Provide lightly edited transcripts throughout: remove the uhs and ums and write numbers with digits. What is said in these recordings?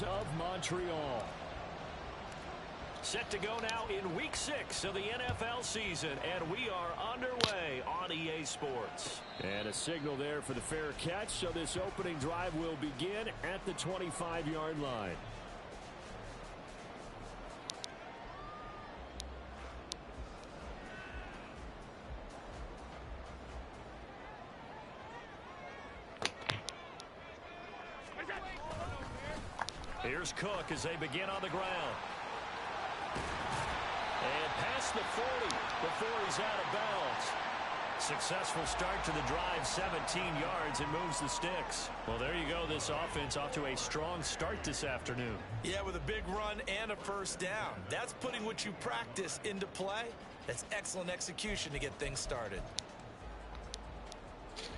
Of Montreal. Set to go now in week 6 of the NFL season, and we are underway on EA Sports. And a signal there for the fair catch, so this opening drive will begin at the 25-yard line. Here's Cook as they begin on the ground. And past the 40 before he's out of bounds. Successful start to the drive, 17 yards, and moves the sticks. Well, there you go. This offense off to a strong start this afternoon. Yeah, with a big run and a first down. That's putting what you practice into play. That's excellent execution to get things started.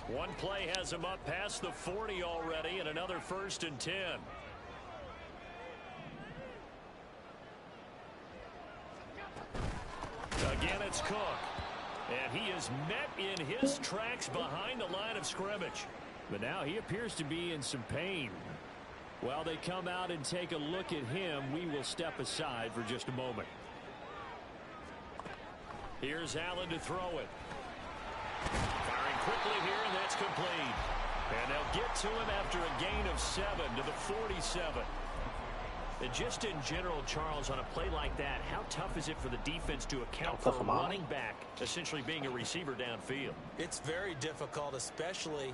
One play has him up past the 40 already, and another 1st and 10. Again, it's Cook. And he is met in his tracks behind the line of scrimmage. But now he appears to be in some pain. While they come out and take a look at him, we will step aside for just a moment. Here's Allen to throw it. Firing quickly here, and that's complete. And they'll get to him after a gain of 7 to the 47. And just in general, Charles, on a play like that, how tough is it for the defense to account for a running back essentially being a receiver downfield? It's very difficult, especially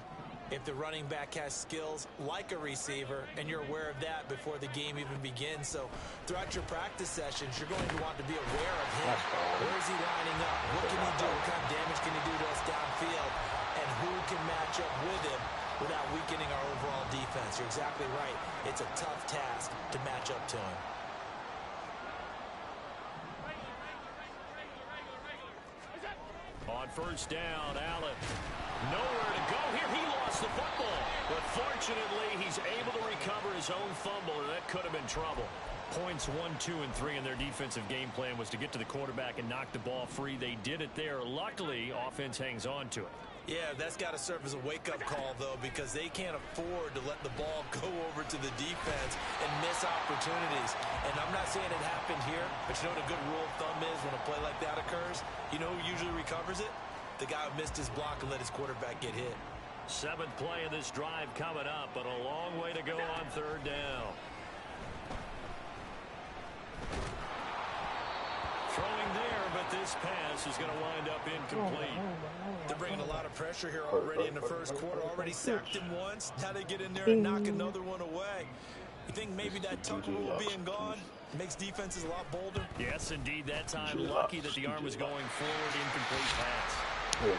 if the running back has skills like a receiver, and you're aware of that before the game even begins. So throughout your practice sessions, you're going to want to be aware of him. Where is he lining up? What can he do? What kind of damage can he do to us downfield? And who can match up with him without weakening our overall defense? You're exactly right. It's a tough task to match up to him. On first down, Allen. Nowhere to go here. He lost the football. But fortunately, he's able to recover his own fumble, and that could have been trouble. Points 1, 2, and 3 in their defensive game plan was to get to the quarterback and knock the ball free. They did it there. Luckily, offense hangs on to it. Yeah, that's got to serve as a wake-up call, though, because they can't afford to let the ball go over to the defense and miss opportunities. And I'm not saying it happened here, but you know what a good rule of thumb is when a play like that occurs? You know who usually recovers it? The guy who missed his block and let his quarterback get hit. 7th play of this drive coming up, but a long way to go on 3rd down. Throwing there, but this pass is going to wind up incomplete. They're bringing a lot of pressure here already in the first quarter. Already sacked him once. Now they get in there and knock another one away. You think maybe that Tucker rule being gone makes defenses a lot bolder? Yes, indeed. That time, lucky that the arm was going forward. Incomplete pass.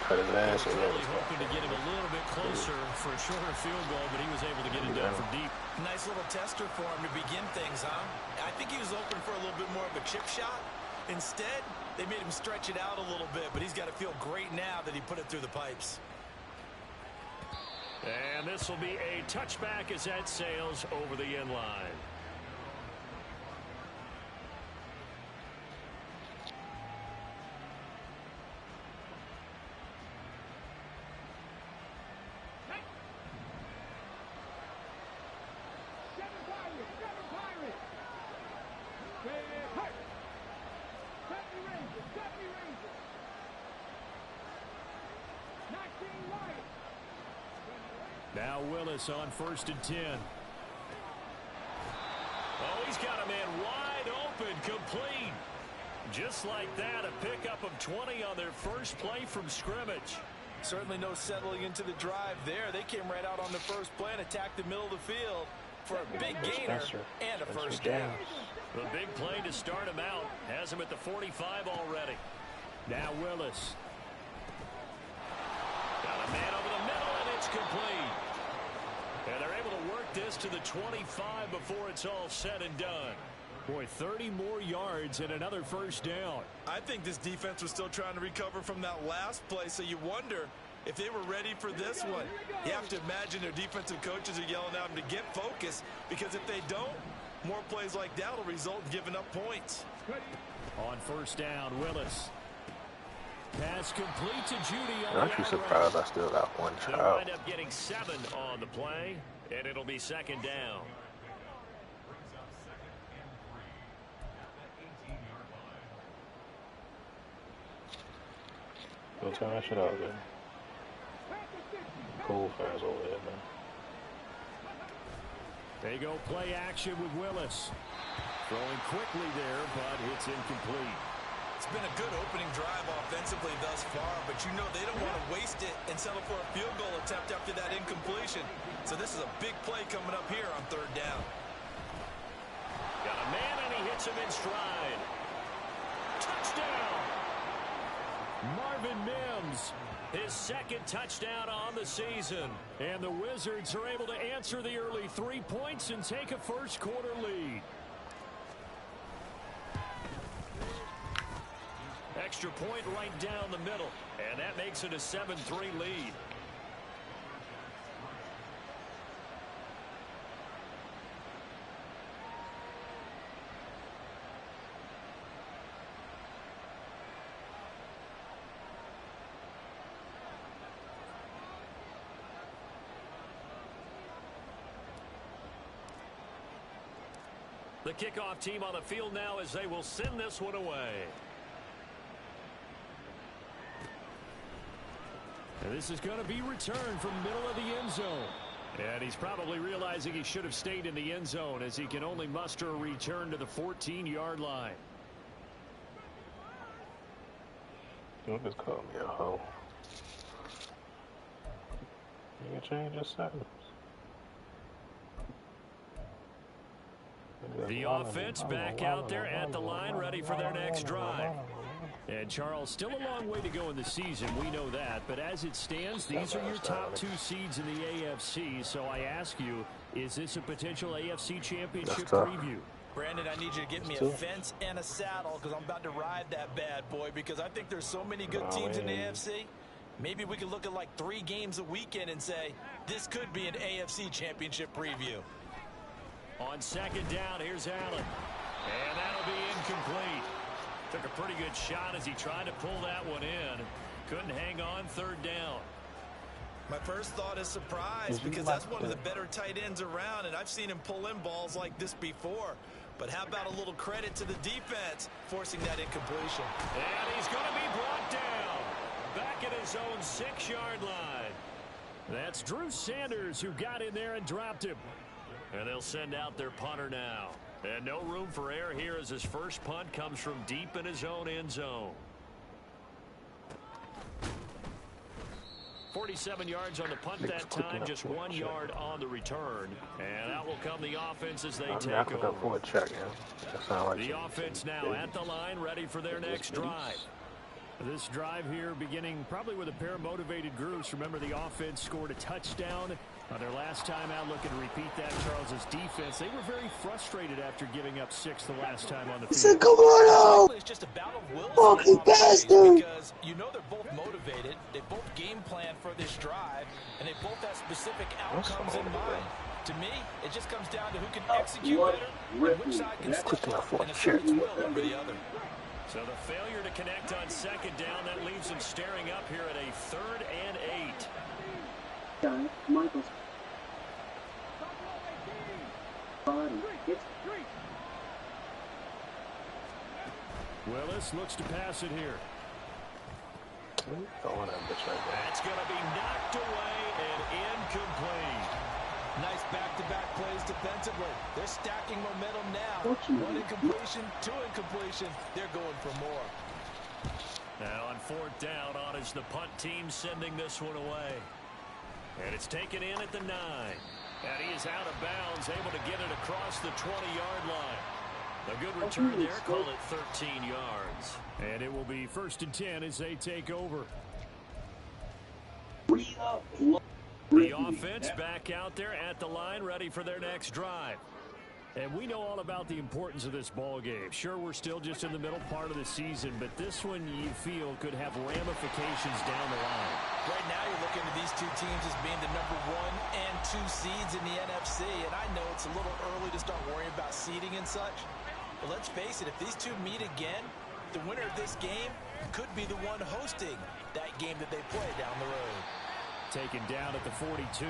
Cut his ass. Really hoping to get him a little bit closer for a shorter field goal, but he was able to get it done from deep. Nice little tester for him to begin things, huh? I think he was open for a little bit more of a chip shot. Instead, they made him stretch it out a little bit, but he's got to feel great now that he put it through the pipes. And this will be a touchback as that sails over the end line. Now Willis on 1st and 10. Oh, he's got a man wide open, complete. Just like that, a pickup of 20 on their first play from scrimmage. Certainly no settling into the drive there. They came right out on the first play and attacked the middle of the field for a big gainer and a first down. The big play to start him out has him at the 45 already. Now Willis. Got a man over the middle, and it's complete. And they're able to work this to the 25 before it's all said and done. Boy, 30 more yards and another first down. I think this defense was still trying to recover from that last play, so you wonder if they were ready for this one. You have to imagine their defensive coaches are yelling at them to get focused, because if they don't, more plays like that will result in giving up points. On first down, Willis. Pass complete to Judy. I'm actually surprised I still got one They'll child. wind up getting 7 on the play, and it'll be 2nd down. Go turn that shit out, man. Cool fans over there, man. They go play action with Willis. Throwing quickly there, but it's incomplete. It's been a good opening drive offensively thus far, but you know they don't want to waste it and settle for a field goal attempt after that incompletion. So this is a big play coming up here on third down. Got a man, and he hits him in stride. Touchdown! Marvin Mims, his second touchdown on the season. And the Wizards are able to answer the early 3 points and take a first-quarter lead. Extra point right down the middle, and that makes it a 7-3 lead. The kickoff team on the field now as they will send this one away. And this is going to be returned from middle of the end zone. And he's probably realizing he should have stayed in the end zone as he can only muster a return to the 14-yard line. You just call me a hoe. You can change your settings. The offense back out there at the line, ready for their next drive. And, Charles, still a long way to go in the season. We know that. But as it stands, these are your top 2 seeds in the AFC. So I ask you, is this a potential AFC championship preview? Brandon, I need you to get me a fence and a saddle because I'm about to ride that bad boy because I think there's so many good teams in the AFC. Maybe we could look at like 3 games a weekend and say, this could be an AFC championship preview. On second down, here's Allen. And that'll be incomplete. Took a pretty good shot as he tried to pull that one in. Couldn't hang on third down. My first thought is surprise because that's one of the better tight ends around, and I've seen him pull in balls like this before. But how about a little credit to the defense forcing that incompletion? And he's going to be brought down. Back at his own 6-yard line. That's Drew Sanders who got in there and dropped him. And they'll send out their punter now. And no room for error here as his first punt comes from deep in his own end zone. 47 yards on the punt that time, just 1 yard on the return. And out will come the offense as they take over. The offense now at the line, ready for their next drive. This drive here beginning probably with a pair of motivated groups. Remember, the offense scored a touchdown on their last time out. Looking to repeat that, Charles's defense. They were very frustrated after giving up 6 the last time on the field. Come on, it's just a battle of wills. Fucking bastard! Because you know they're both motivated. They both game plan for this drive, and they both have specific outcomes in mind. To me, it just comes down to who can execute better and which side can step up and assert its will over the other. So the failure to connect on second down, that leaves him staring up here at a 3rd and 8. Michael's body. Willis looks to pass it here. That's going to be knocked away and incomplete. Nice back-to-back plays defensively. They're stacking momentum now. 1 incompletion, 2 incompletion. They're going for more. Now on 4th down, on is the punt team sending this one away. And it's taken in at the 9. And he is out of bounds, able to get it across the 20-yard line. A good return there, call it 13 yards. And it will be 1st and 10 as they take over. The offense back out there at the line, ready for their next drive. And we know all about the importance of this ball game. Sure, we're still just in the middle part of the season, but this one you feel could have ramifications down the line. Right now you're looking at these 2 teams as being the number 1 and 2 seeds in the NFC, and I know it's a little early to start worrying about seeding and such, but let's face it, if these 2 meet again, the winner of this game could be the one hosting that game that they play down the road. Taken down at the 42.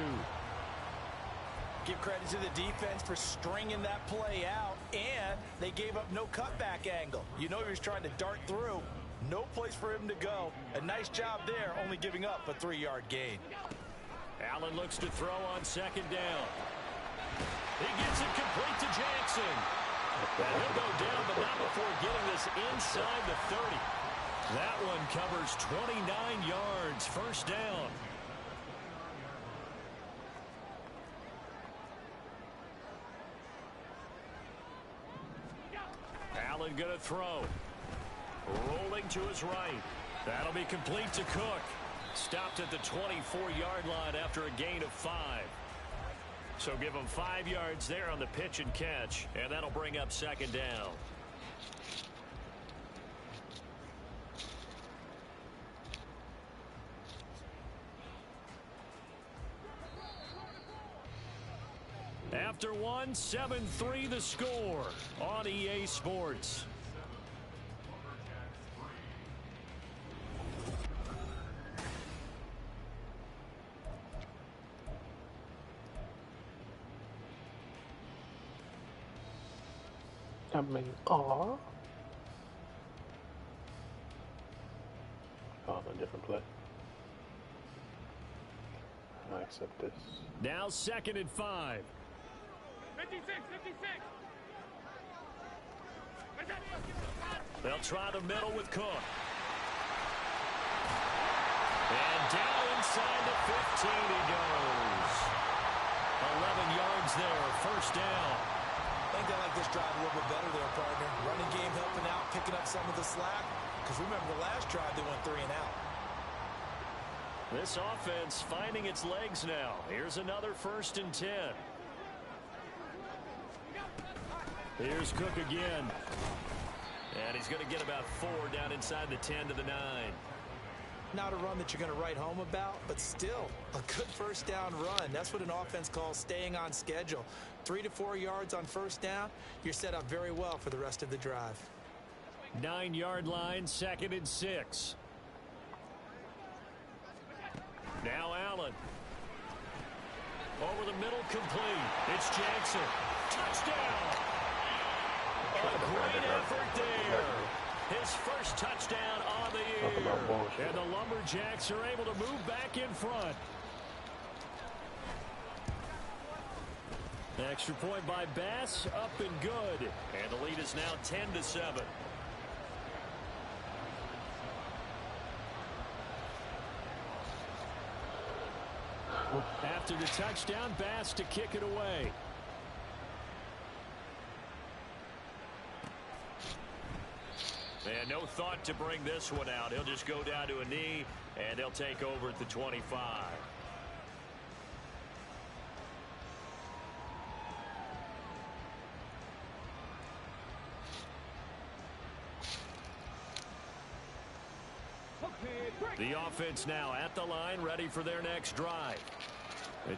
Give credit to the defense for stringing that play out, and they gave up no cutback angle. You know he was trying to dart through. No place for him to go. A nice job there, only giving up a 3-yard gain. Allen looks to throw on second down. He gets it complete to Jackson. And he'll go down, but not before getting this inside the 30. That one covers 29 yards, first down. Allen going to throw. Rolling to his right. That'll be complete to Cook. Stopped at the 24-yard line after a gain of 5. So give him 5 yards there on the pitch and catch, and that'll bring up second down. After one, 7-3 the score on EA Sports. I mean, oh, a different play. I accept this. Now 2nd and 5. 56. They'll try the middle with Cook. And down inside the 15 he goes. 11 yards there, first down. I think they like this drive a little bit better there, partner. Running game helping out, picking up some of the slack. Because remember, the last drive they went 3 and out. This offense finding its legs now. Here's another 1st and 10. Here's Cook again. And he's going to get about 4 down inside the 10 to the 9. Not a run that you're going to write home about, but still a good first down run. That's what an offense calls staying on schedule. 3 to 4 yards on first down. You're set up very well for the rest of the drive. 9-yard line, 2nd and 6. Now Allen. Over the middle, complete. It's Jackson. Touchdown! A great effort there. His first touchdown on the year. And the Lumberjacks are able to move back in front. Extra point by Bass, up and good. And the lead is now 10-7. After the touchdown, Bass to kick it away. And no thought to bring this one out. He'll just go down to a knee, and they'll take over at the 25. The offense now at the line, ready for their next drive.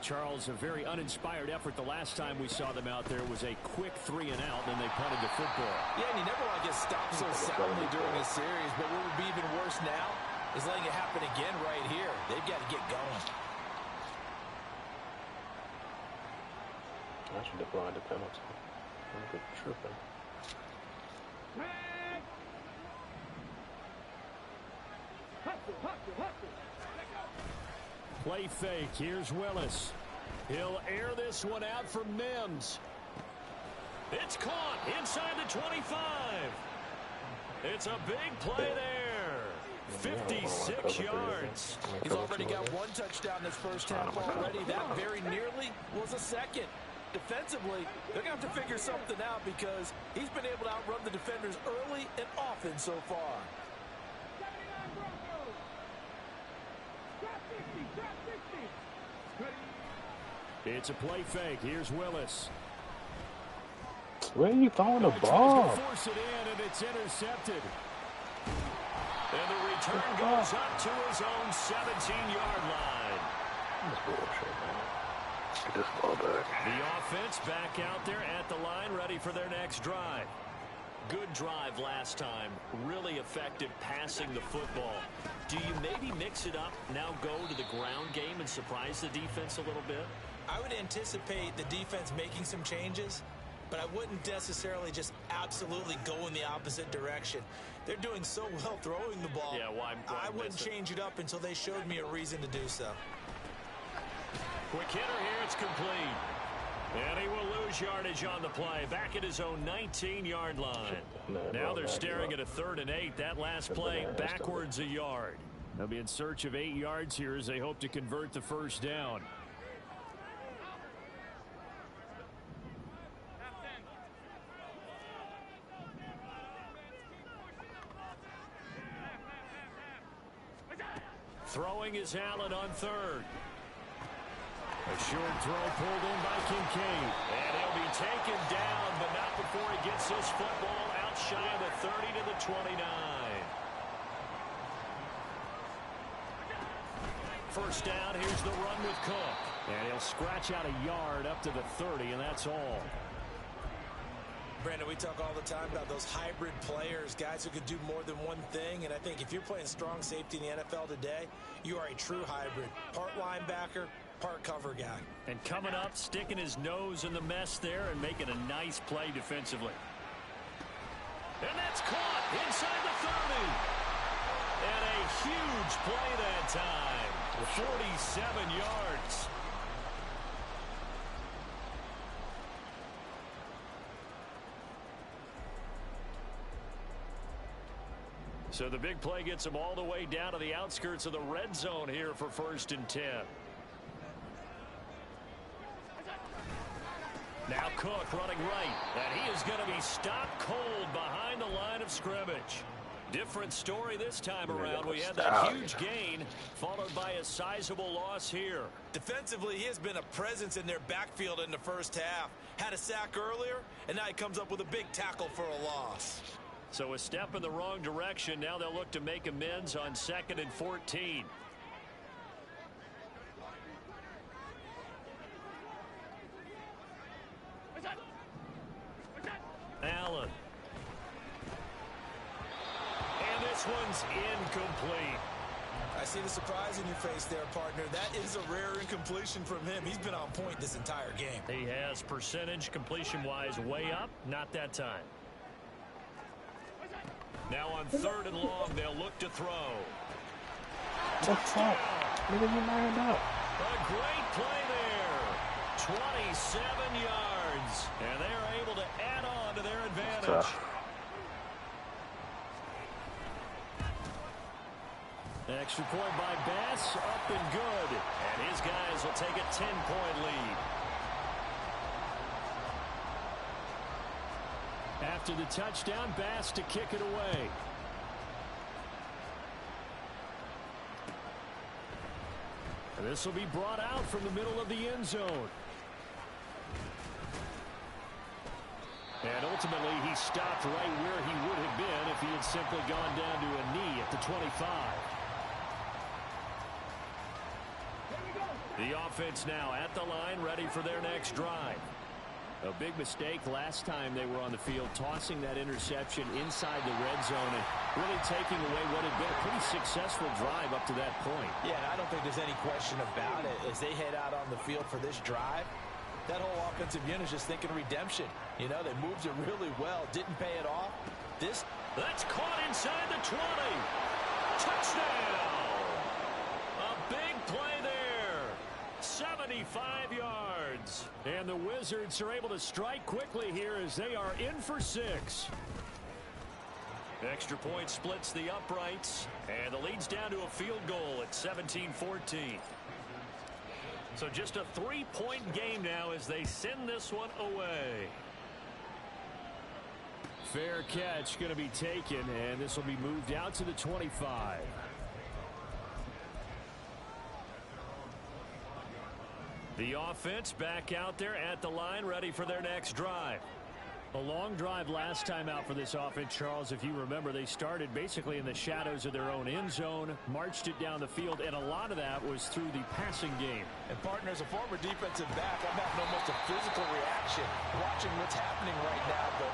Charles, a very uninspired effort the last time we saw them out there was a quick 3 and out, and they punted the football. Yeah, and you never want to get stopped so soundly during a series, but what would be even worse now is letting it happen again right here. They've got to get going. I should decline the penalty. I'm good tripping. Play fake. Here's Willis. He'll air this one out from Mims. It's caught inside the 25. It's a big play there. 56 yards. He's already got 1 touchdown this first half already. That very nearly was a second. Defensively, they're going to have to figure something out because he's been able to outrun the defenders early and often so far. It's a play fake. Here's Willis. Where are you throwing the ball? Force it in, and it's intercepted. And the return goes up to his own 17-yard line. That's bullshit, man. Get this ball back. The offense back out there at the line, ready for their next drive. Good drive last time. Really effective passing the football. Do you maybe mix it up, now go to the ground game and surprise the defense a little bit? I would anticipate the defense making some changes. but I wouldn't necessarily just absolutely go in the opposite direction. They're doing so well throwing the ball. Yeah, why I wouldn't change it up until they showed me a reason to do so. Quick hitter here, it's complete. And he will lose yardage on the play, back at his own 19-yard line. Now they're staring at a 3rd and 8. That last play backwards a yard. They'll be in search of 8 yards here as they hope to convert the first down. Throwing is Allen on 3rd. A short throw pulled in by Kincaid. And he'll be taken down, but not before he gets this football out shy of the 30 to the 29. First down, here's the run with Cook. And he'll scratch out a yard up to the 30, and that's all. Brandon, we talk all the time about those hybrid players, guys who could do more than one thing. And I think if you're playing strong safety in the NFL today, you are a true hybrid. Part linebacker, part cover guy. And coming up, sticking his nose in the mess there and making a nice play defensively. And that's caught inside the 30. And a huge play that time. 47 yards. So the big play gets them all the way down to the outskirts of the red zone here for 1st and 10. Now Cook running right, and he is going to be stopped cold behind the line of scrimmage. Different story this time around. We had that huge gain, followed by a sizable loss here. Defensively, he has been a presence in their backfield in the first half. Had a sack earlier, and now he comes up with a big tackle for a loss. So a step in the wrong direction. Now they'll look to make amends on 2nd and 14. Allen. And this one's incomplete. I see the surprise in your face there, partner. That is a rare incompletion from him. He's been on point this entire game. He has percentage completion-wise way up. Not that time. Now on 3rd and long, they'll look to throw. Touchdown! Look at you lined up. A great play there. 27 yards. And they're able to add on to their advantage. Extra point by Bass, up and good. And his guys will take a 10-point lead. After the touchdown, Bass to kick it away. And this will be brought out from the middle of the end zone. And ultimately, he stopped right where he would have been if he had simply gone down to a knee at the 25. The offense now at the line, ready for their next drive. A big mistake last time they were on the field, tossing that interception inside the red zone and really taking away what had been a pretty successful drive up to that point. Yeah, and I don't think there's any question about it. As they head out on the field for this drive, that whole offensive unit is just thinking redemption. You know, they moved it really well, didn't pay it off. That's caught inside the 20. Touchdown! A big play there. 75 yards. And the Wizards are able to strike quickly here as they are in for 6. Extra point splits the uprights, and the lead's down to a field goal at 17-14. So just a 3-point game now as they send this one away. Fair catch going to be taken, and this will be moved out to the 25. The offense back out there at the line, ready for their next drive. A long drive last time out for this offense, Charles. If you remember, they started basically in the shadows of their own end zone, marched it down the field, and a lot of that was through the passing game. And partner, as a former defensive back, I'm having almost a physical reaction watching what's happening right now. But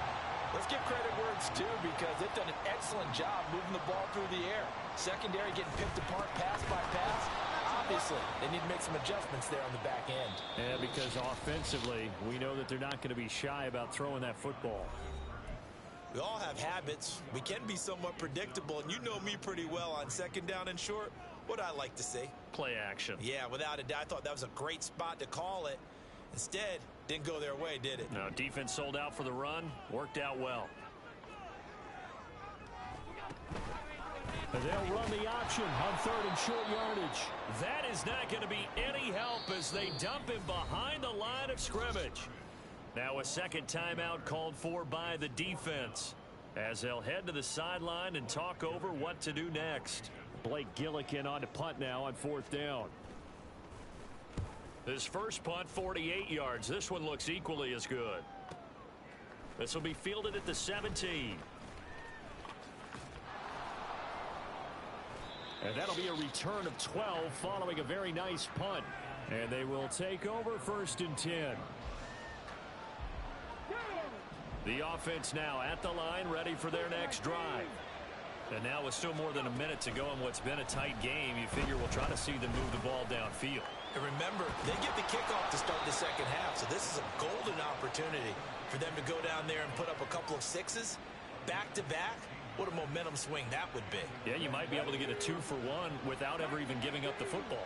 let's give credit where it's due, because they've done an excellent job moving the ball through the air. Secondary getting picked apart pass by pass. obviously, they need to make some adjustments there on the back end. Yeah, because offensively, we know that they're not going to be shy about throwing that football. We all have habits. We can be somewhat predictable, and you know me pretty well on second down and short. What I like to see? Play action. Yeah, without a doubt, I thought that was a great spot to call it. Instead, didn't go their way, did it? No, defense sold out for the run. Worked out well. And they'll run the option on third and short yardage. That is not going to be any help as they dump him behind the line of scrimmage. Now a second timeout called for by the defense as they'll head to the sideline and talk over what to do next. Blake Gillikin on to punt now on fourth down. This first punt, 48 yards. This one looks equally as good. This will be fielded at the 17. And that'll be a return of 12 following a very nice punt. And they will take over first and 10. The offense now at the line, ready for their next drive. And now with still more than a minute to go in what's been a tight game, you figure we'll try to see them move the ball downfield. And remember, they get the kickoff to start the second half, so this is a golden opportunity for them to go down there and put up a couple of sixes back-to-back. What a momentum swing that would be. Yeah, you might be able to get a 2-for-1 without ever even giving up the football.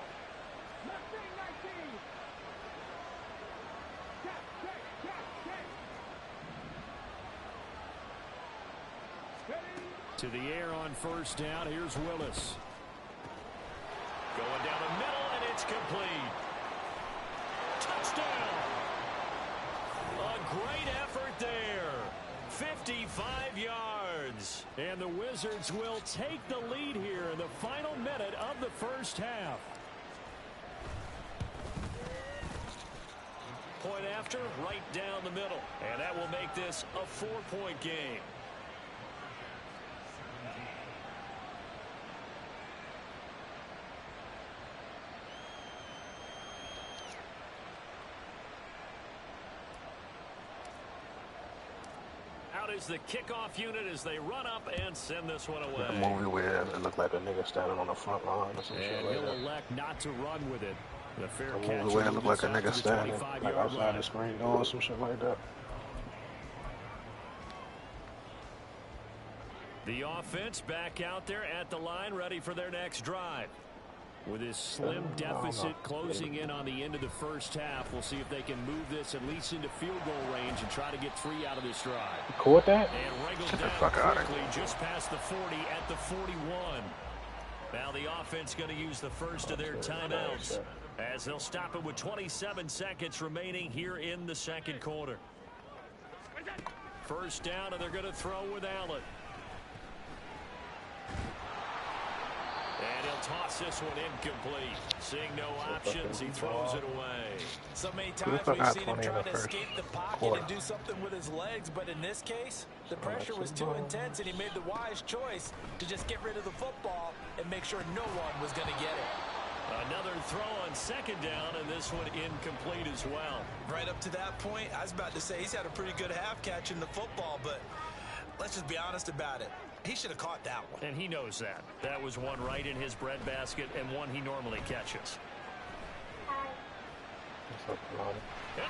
To the air on first down. Here's Willis. Going down the middle, and it's complete. Touchdown! A great effort there. 55 yards. And the Wizards will take the lead here in the final minute of the first half. Point after, right down the middle. And that will make this a 4-point game. Out is the kickoff unit as they run up and send this one away. That movie where it looked like a nigga standing on the front line or some shit like he'll that. elect not to run with it. The fair That catch. movie where it looked like a nigga standing like outside line. the screen door or some shit like that. The offense back out there at the line, ready for their next drive. With his slim deficit closing in on the end of the first half, we'll see if they can move this at least into field goal range and try to get 3 out of this drive. You cool with that? And wriggled Get the down fuck out of quickly, here. just past the 40 at the 41. Now the offense going to use the first of their timeouts as they'll stop it with 27 seconds remaining here in the second quarter. First down, and they're going to throw with Allen. And he'll toss this one incomplete. Seeing no options, he throws it away. So many times we've seen him trying to escape the pocket and do something with his legs, but in this case, the pressure was too intense, and he made the wise choice to just get rid of the football and make sure no one was going to get it. Another throw on second down, and this one incomplete as well. Right up to that point, I was about to say he's had a pretty good half catching the football, but let's just be honest about it. He should have caught that one. And he knows that. That was one right in his breadbasket and one he normally catches. And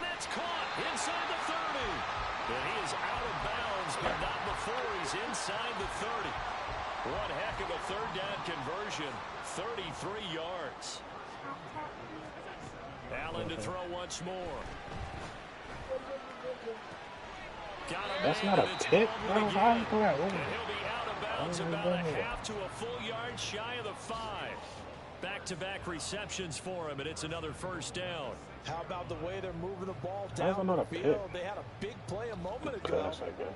that's caught inside the 30. And he is out of bounds, but not before he's inside the 30. One heck of a third down conversion. 33 yards. Allen to throw once more. That's not a pick, bro. How you throw that? And he'll be out of bounds about a half to a full yard shy of the 5. Back-to-back receptions for him, and it's another first down. How about the way they're moving the ball down the field? They had a big play a moment ago.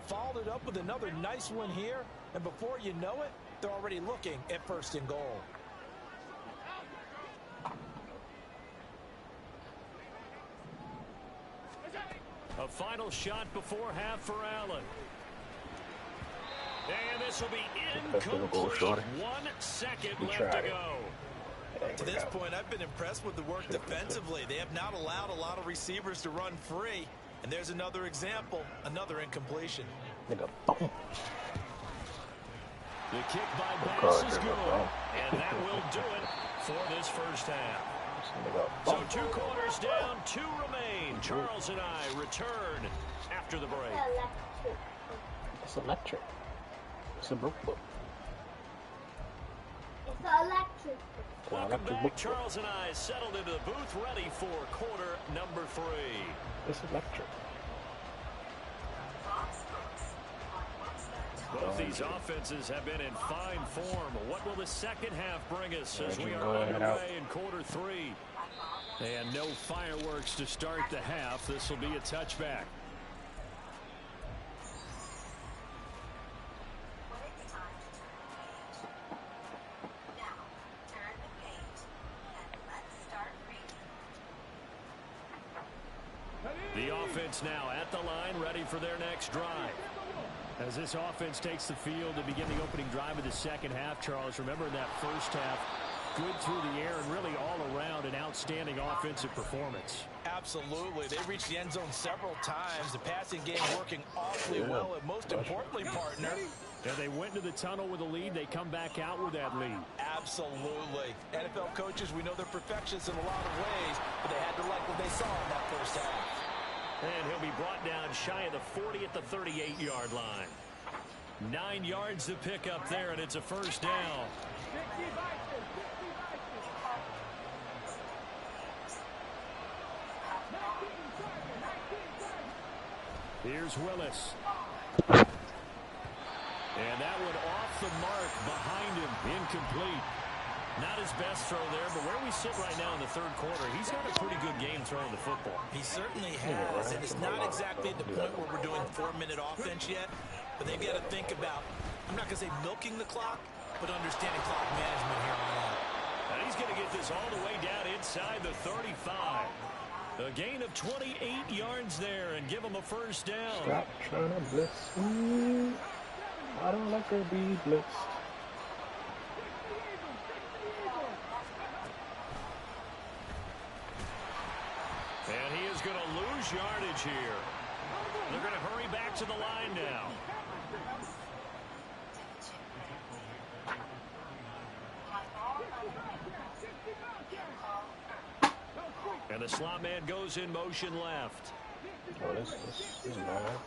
Followed it up with another nice one here, and before you know it, they're already looking at first and goal. A final shot before half for Allen. And this will be incomplete. 1 second left to go. To this point, I've been impressed with the work defensively. They have not allowed a lot of receivers to run free. And there's another example, another incompletion. The kick by Bass is good. And that will do it for this first half. So 2 quarters down, 2 remain. Charles and I return after the break. It's electric. It's a book. It's electric. Welcome back. Charles and I settled into the booth, ready for quarter number 3. It's electric. Both these offenses have been in fine form. What will the second half bring us as we are underway in quarter 3? And no fireworks to start the half. This will be a touchback. The offense now at the line, ready for their next drive. As this offense takes the field to begin the opening drive of the second half, Charles, remember in that first half, good through the air and really all around an outstanding offensive performance. Absolutely. They reached the end zone several times. The passing game working awfully well, and most importantly, partner. And they went into the tunnel with a lead. They come back out with that lead. Absolutely. NFL coaches, we know they're perfectionists in a lot of ways, but they had to like what they saw in that first half. And he'll be brought down shy of the 40 at the 38-yard line. 9 yards to pick up there, and it's a first down. Here's Willis. And that one off the mark behind him, incomplete. Not his best throw there, but where we sit right now in the third quarter, he's got a pretty good game throwing the football. He certainly has, and it's not exactly at the point where we're doing 4-minute offense yet, but they've got to think about, I'm not going to say milking the clock, but understanding clock management here on out. And he's going to get this all the way down inside the 35. A gain of 28 yards there and give him a first down. Stop trying to blitz me. I don't like her be blitzed. And he is going to lose yardage here. They're going to hurry back to the line now. And the slot man goes in motion left. Oh, this is mad.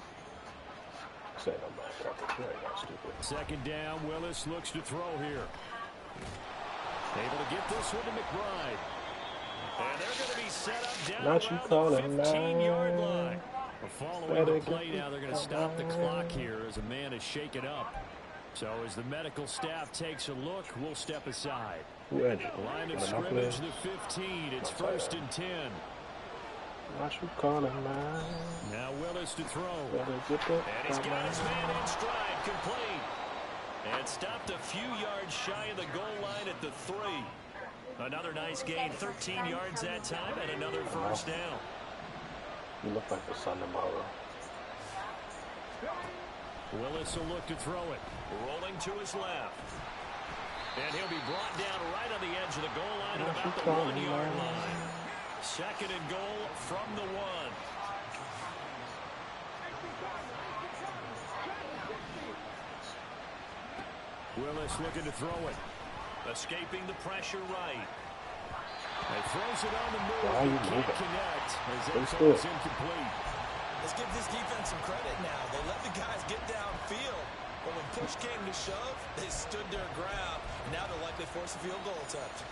Say no mad coverage. You ain't that stupid. Second down, Willis looks to throw here. Able to get this one to McBride. And they're going to be set up down around the 15-yard line. Following the play now, they're going to stop the clock here as a man is shaken up. So as the medical staff takes a look, we'll step aside. Line of scrimmage, the 15. It's 1st and 10. What you calling, man? Now Willis to throw. And he's got his man in stride, complete. And stopped a few yards shy of the goal line at the 3. Another nice gain, 13 yards that time, and another first down. You look like the sun tomorrow. Willis will look to throw it. Rolling to his left. And he'll be brought down right on the edge of the goal line at about the 1-yard line. Second and goal from the 1. Willis looking to throw it. Escaping the pressure right. He throws it on the move. He can't connect as that goes incomplete. Let's give this defense some credit now. They let the guys get downfield. But when push came to shove, they stood their ground. Now they'll likely force a field goal attempt.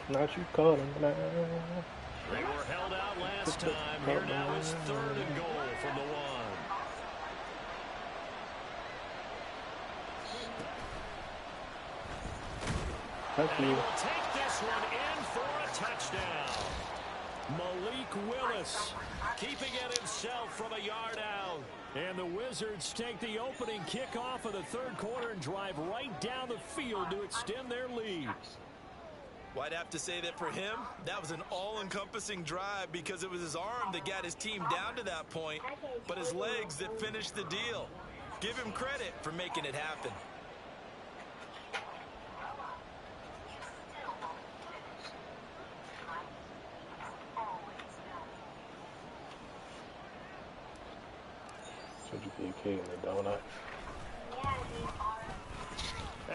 Not you calling, man. They were held out last time. Here now is 3rd and goal from the 1. Thank And he you. will take this one in for a touchdown. Malik Willis keeping it himself from a yard out. And the Wizards take the opening kickoff of the third quarter and drive right down the field to extend their lead. Well, I'd have to say that for him, that was an all-encompassing drive because it was his arm that got his team down to that point, but his legs that finished the deal. Give him credit for making it happen. Should you be a kid in the donut?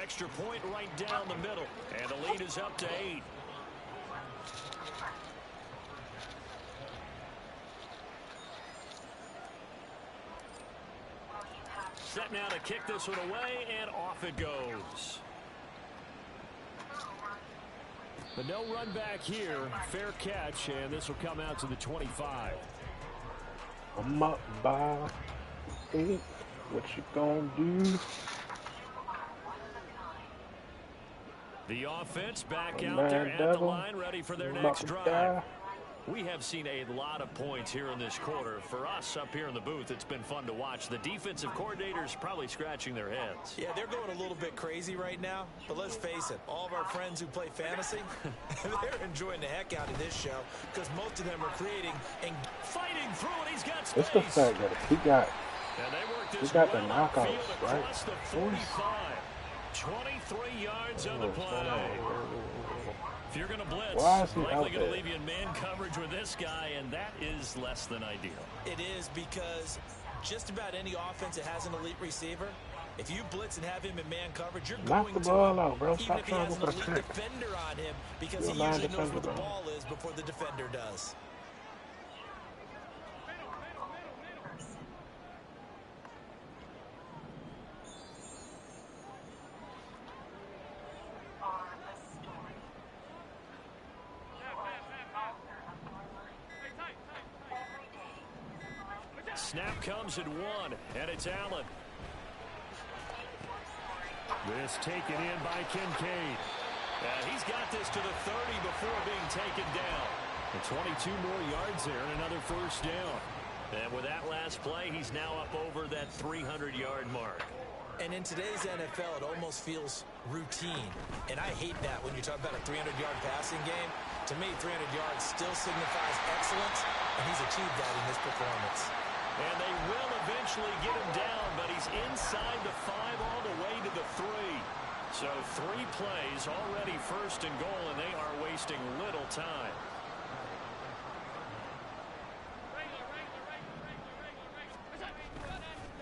Extra point right down the middle. And the lead is up to 8. Set now to kick this one away, and off it goes. But no run back here. Fair catch, and this will come out to the 25. I'm up by 8. What you gonna do? The offense back out there at the line, ready for their next drive. We have seen a lot of points here in this quarter. For us up here in the booth, it's been fun to watch. The defensive coordinators probably scratching their heads. Yeah, they're going a little bit crazy right now. But let's face it, all of our friends who play fantasy, they're enjoying the heck out of this show because most of them are creating and fighting through it. He's got space. It's the fact that he got the knockouts, right? Across the 45. 23 yards on the play. If you're going to blitz, likely going to leave you in man coverage with this guy, and that is less than ideal. It is because just about any offense that has an elite receiver, if you blitz and have him in man coverage, you're going to out, bro. even if he has an elite defender on him because he usually knows where the ball is before the defender does. Snap comes at 1, and it's Allen. This taken in by Kincaid. He's got this to the 30 before being taken down. And 22 more yards there and another first down. And with that last play, he's now up over that 300-yard mark. And in today's NFL, it almost feels routine. And I hate that when you talk about a 300-yard passing game. To me, 300 yards still signifies excellence, and he's achieved that in this performance. And they will eventually get him down, but he's inside the 5 all the way to the 3. So 3 plays already first and goal, and they are wasting little time.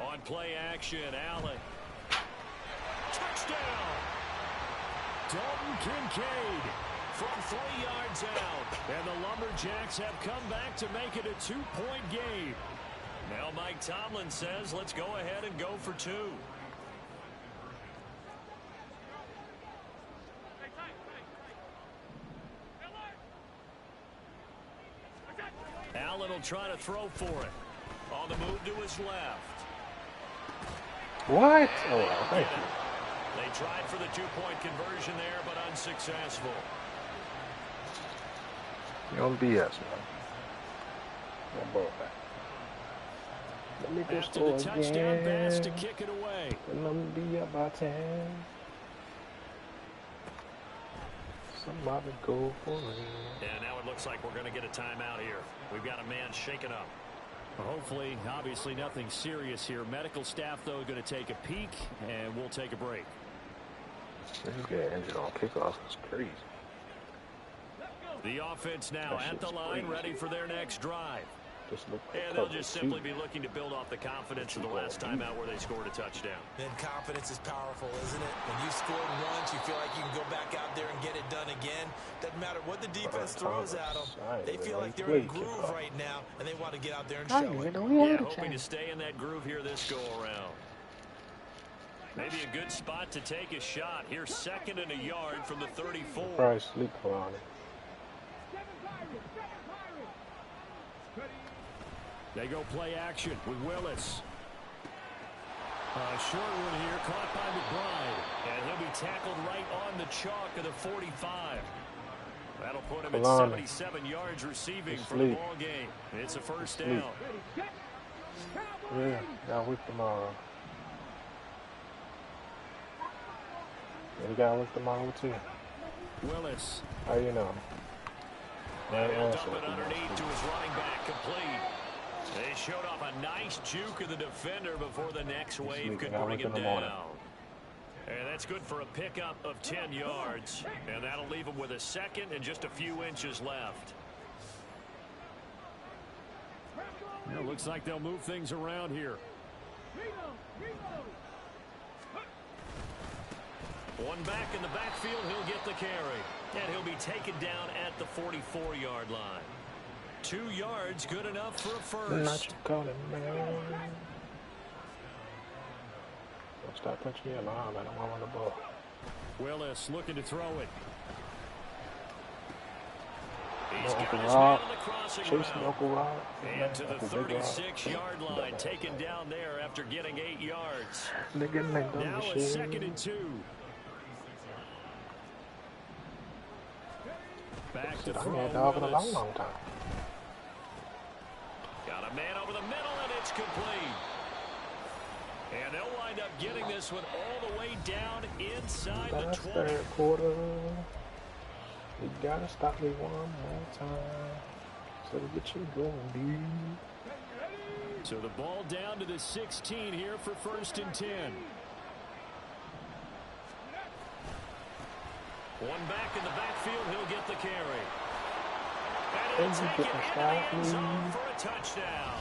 On play action, Allen. Touchdown! Dalton Kincaid from 3 yards out. And the Lumberjacks have come back to make it a 2-point game. Now Mike Tomlin says, let's go ahead and go for 2. Allen will try to throw for it. On the move to his left. What? Oh, thank you. They tried for the 2-point conversion there, but unsuccessful. You don't BS, man. Don't ball back. Let me just go the touchdown pass to kick it away. And I'm gonna be up by 10. Somebody go for it. And now it looks like we're going to get a timeout here. We've got a man shaken up. Well, hopefully, obviously nothing serious here. Medical staff, though, going to take a peek, and we'll take a break. This getting injured on kickoff is crazy. The offense now at the line, ready for their next drive. And they'll just simply be looking to build off the confidence of the last time out where they scored a touchdown. Then confidence is powerful, isn't it? When you scored once, you feel like you can go back out there and get it done again. Doesn't matter what the defense throws at them. They feel like they're in a groove right now, and they want to get out there and show it. Yeah, hoping to stay in that groove here this go-around. Maybe a good spot to take a shot. Here's 2nd and a yard from the 34. Probably sleep on it. They go play action with Willis. Short one here, caught by McBride. And he'll be tackled right on the chalk of the 45. That'll put him at 77 yards receiving for the ball game. It's a first down. Yeah, got with tomorrow. We got with tomorrow too. Willis. How you know? He'll dump it underneath to his running back, complete. They showed off a nice juke of the defender before the next wave could bring him down. And that's good for a pickup of 10 yards. And that'll leave him with a 2nd and just a few inches left. It looks like they'll move things around here. One back in the backfield, he'll get the carry. And he'll be taken down at the 44-yard line. 2 yards, good enough for a first. Not you calling, man. Don't stop punching me in the arm, man. I want the ball. Willis looking to throw it. No Uncle Rob. Chasing Uncle Rob. And to the 36-yard line, taken down there after getting 8 yards. Now it's 2nd and 2. Back to throw. Dog in a long, long time. Got a man over the middle, and it's complete. And they'll wind up getting this one all the way down inside the 20. Third quarter. You gotta stop me one more time. So to get you going, dude. So the ball down to the 16 here for 1st and 10. One back in the backfield, he'll get the carry. And he'll take it into the end zone for a touchdown.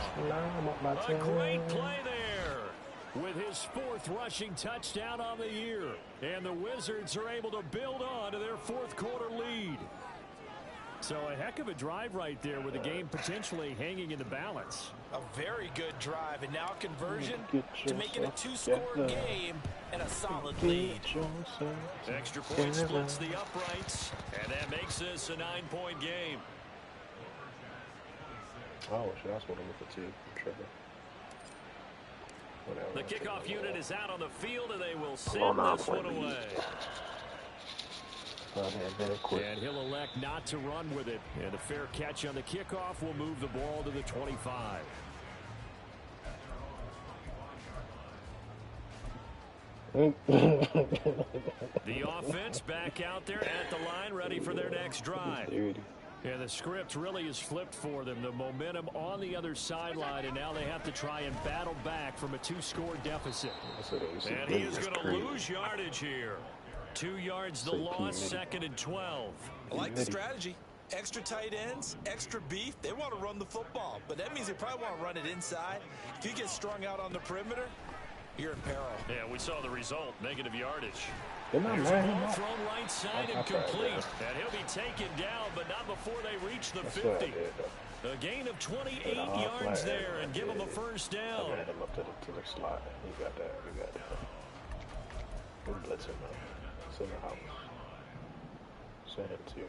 A great play there with his 4th rushing touchdown on the year. And the Wizards are able to build on to their 4th quarter lead. So a heck of a drive right there with the game potentially hanging in the balance. A very good drive, and now conversion to make it a 2-score game and a solid lead. Extra point splits the uprights, and that makes this a 9-point game. Oh, shit, I was going to look at 2. Trevor. The kickoff unit is out on the field, and they will send this one away. And he'll elect not to run with it. And a fair catch on the kickoff will move the ball to the 25. The offense back out there at the line, ready for their next drive. And the script really is flipped for them. The momentum on the other sideline, and now they have to try and battle back from a 2-score deficit. And he is going to lose yardage here. 2 yards the loss, 2nd and 12. I like the strategy. Extra tight ends, extra beef. They want to run the football, but that means they probably want to run it inside. If you get strung out on the perimeter, you're in peril. Yeah, we saw the result, negative yardage. There's a ball thrown right side and complete. And he'll be taken down, but not before they reach the 50. A gain of 28 yards there and give him a first down. I ran him up to the slot. You got that. You got that. We're blitzing now. It's in the house. Send him to.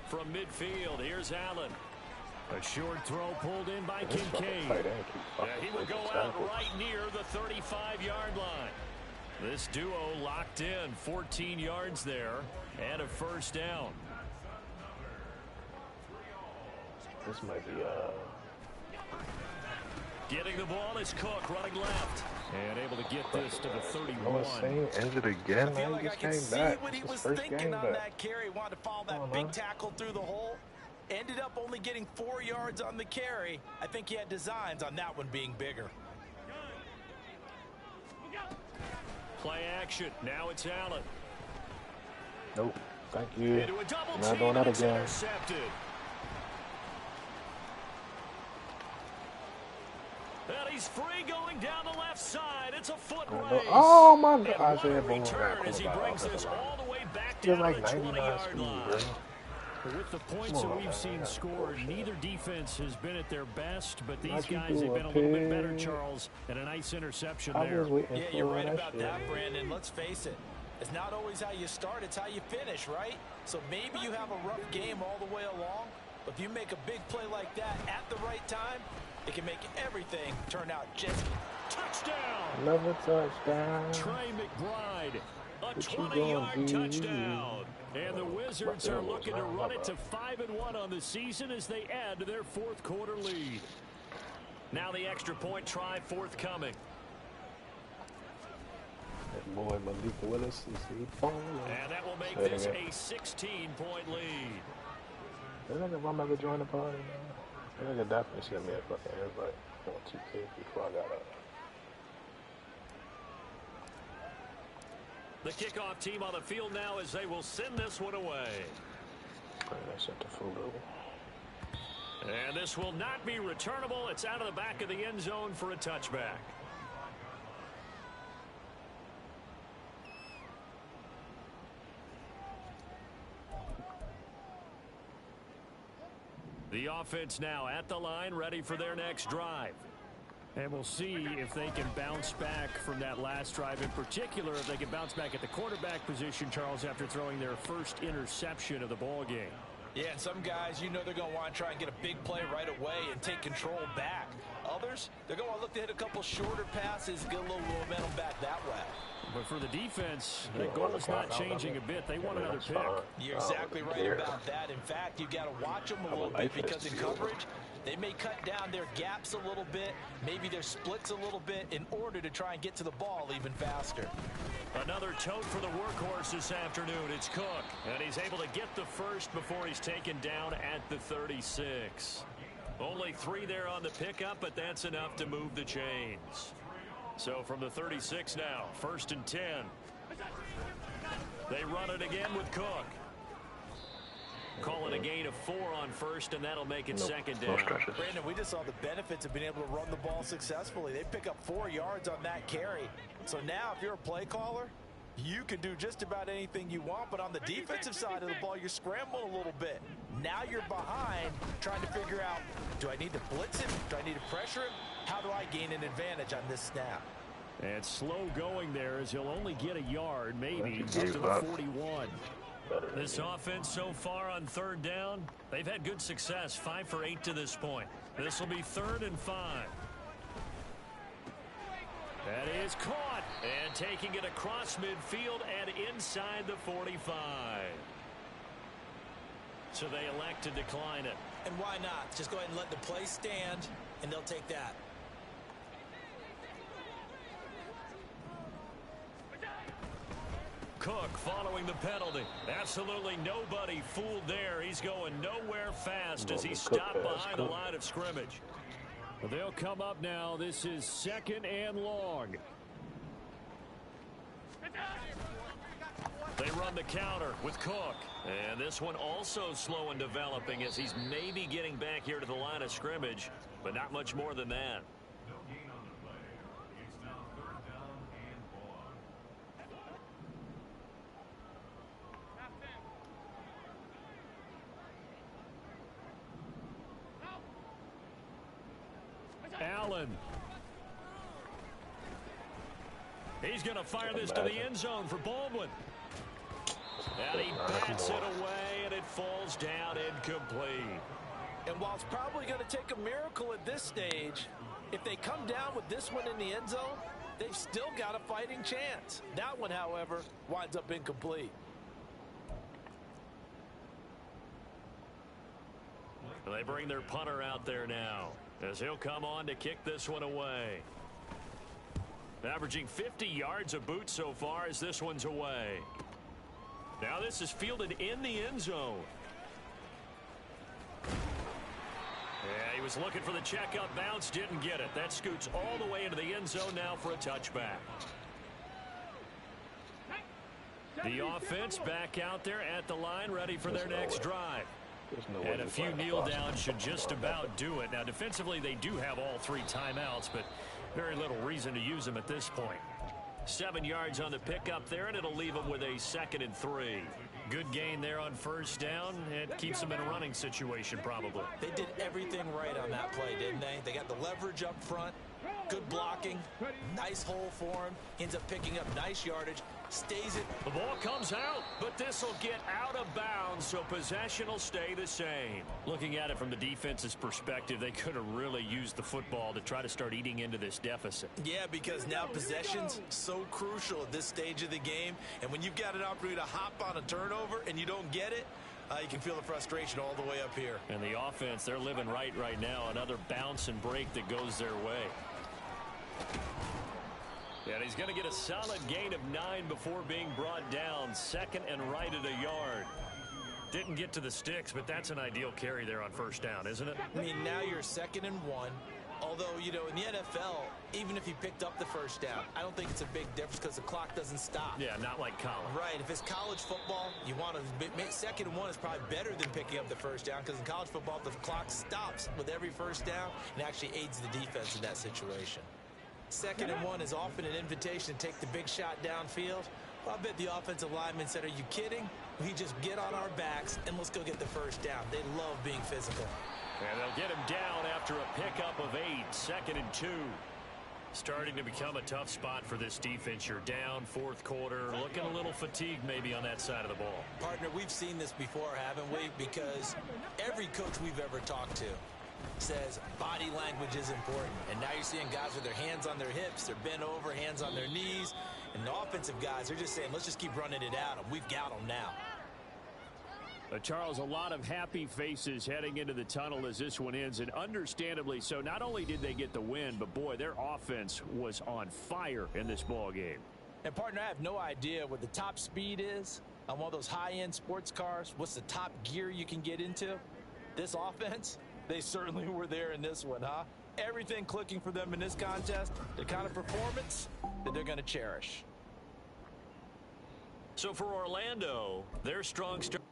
From midfield, here's Allen. A short throw pulled in by Kincaid. He will go out right near the 35-yard line. This duo locked in, 14 yards there, and a first down. This might be getting the ball is Cook running left. And able to get this to the 31. Injured again. I feel like I can see what he was thinking on that carry. Wanted to follow that big tackle through the hole. Ended up only getting 4 yards on the carry. I think he had designs on that one being bigger. Play action. Now it's Allen. Nope. Thank you. Into a double Not doing that again. Intercepted. And he's free going down the left side. It's a foot race. Oh my God! And what a return as he brings this all the way back down to the 20-yard line. With the points that we've seen scored, neither defense has been at their best, but these guys have been a little bit better, Charles, and a nice interception there. Yeah, you're right about that, Brandon. Let's face it. It's not always how you start, it's how you finish, right? So maybe you have a rough game all the way along, but if you make a big play like that at the right time, it can make everything turn out just touchdown. Another touchdown. Trey McBride, a 20-yard touchdown. And the Wizards are looking to run it to 5-1 on the season as they add to their fourth quarter lead. Now the extra point try forthcoming. That boy Malik Willis is falling. And that will make this a 16-point lead. I think if I'm ever join the party, I think I definitely send me a fucking invite on 2K before I got up. The kickoff team on the field now as they will send this one away. I sent the photo. And this will not be returnable. It's out of the back of the end zone for a touchback. The offense now at the line, ready for their next drive. And we'll see if they can bounce back from that last drive. In particular, if they can bounce back at the quarterback position, Charles, after throwing their first interception of the ball game. Yeah, and some guys, you know they're going to want to try and get a big play right away and take control back. Others, they're going to want to look to hit a couple shorter passes, get a little momentum back that way. But for the defense, the goal is not changing a bit. They want another pick. You're exactly right about that. In fact, you've got to watch them a little bit because in coverage, they may cut down their gaps a little bit, maybe their splits a little bit in order to try and get to the ball even faster. Another tote for the workhorse this afternoon. It's Cook, and he's able to get the first before he's taken down at the 36. Only 3 there on the pickup, but that's enough to move the chains. So from the 36 now, 1st and 10. They run it again with Cook. Call it a gain of 4 on first, and that'll make it second down. Brandon, we just saw the benefits of being able to run the ball successfully. They pick up 4 yards on that carry. So now if you're a play caller, you can do just about anything you want, but on the defensive side of the ball, you're scrambling a little bit. Now you're behind trying to figure out, do I need to blitz him? Do I need to pressure him? How do I gain an advantage on this snap? And slow going there as he'll only get a yard, maybe, up to the 41. This offense so far on 3rd down, they've had good success, 5 for 8 to this point. This will be 3rd and 5. That is caught, and taking it across midfield and inside the 45. So they elect to decline it. And why not? Just go ahead and let the play stand, and they'll take that. Cook following the penalty. Absolutely nobody fooled there. He's going nowhere fast as he stopped behind the line of scrimmage. Well, they'll come up now. This is 2nd and long. They run the counter with Cook. And this one also slow in developing as he's maybe getting back here to the line of scrimmage, but not much more than that. Allen. He's going to fire this to the end zone for Baldwin. And he bats it away, and it falls down incomplete. And while it's probably going to take a miracle at this stage, if they come down with this one in the end zone, they've still got a fighting chance. That one, however, winds up incomplete. They bring their punter out there now, as he'll come on to kick this one away. Averaging 50 yards a boot so far as this one's away. Now this is fielded in the end zone. Yeah, he was looking for the check-up bounce, didn't get it. That scoots all the way into the end zone now for a touchback. The offense back out there at the line, ready for their next drive. And a few kneel downs should just about do it. Now, defensively, they do have all 3 timeouts, but very little reason to use them at this point. 7 yards on the pickup there, and it'll leave them with a 2nd and 3. Good gain there on 1st down. It keeps them in a running situation, probably. They did everything right on that play, didn't they? They got the leverage up front, good blocking, nice hole for him. Ends up picking up nice yardage. Stays it. The ball comes out, but this will get out of bounds, so possession will stay the same. Looking at it from the defense's perspective, they could have really used the football to try to start eating into this deficit. Yeah, because now possession's so crucial at this stage of the game, and when you've got an opportunity to hop on a turnover and you don't get it, you can feel the frustration all the way up here. And the offense, they're living right now. Another bounce and break that goes their way. And he's going to get a solid gain of 9 before being brought down. 2nd and right at a yard. Didn't get to the sticks, but that's an ideal carry there on 1st down, isn't it? I mean, now you're 2nd and 1. Although, you know, in the NFL, even if he picked up the first down, I don't think it's a big difference because the clock doesn't stop. Yeah, not like college. Right. If it's college football, you want to second and one is probably better than picking up the first down because in college football, the clock stops with every first down and actually aids the defense in that situation. Second and one is often an invitation to take the big shot downfield. Well, I bet the offensive linemen said, are you kidding? We just get on our backs and let's go get the first down. They love being physical. And they'll get him down after a pickup of 8, 2nd and 2. Starting to become a tough spot for this defense. You're down, 4th quarter, looking a little fatigued maybe on that side of the ball. Partner, we've seen this before, haven't we? Because every coach we've ever talked to says body language is important. And now you're seeing guys with their hands on their hips, they're bent over, hands on their knees. And the offensive guys, they're just saying, let's just keep running it at them. We've got them now. Charles, a lot of happy faces heading into the tunnel as this one ends, and understandably so. Not only did they get the win, but boy, their offense was on fire in this ball game. And partner, I have no idea what the top speed is on one of those high-end sports cars. What's the top gear you can get into? This offense, they certainly were there in this one, huh? Everything clicking for them in this contest, the kind of performance that they're going to cherish. So for Orlando, their strong start.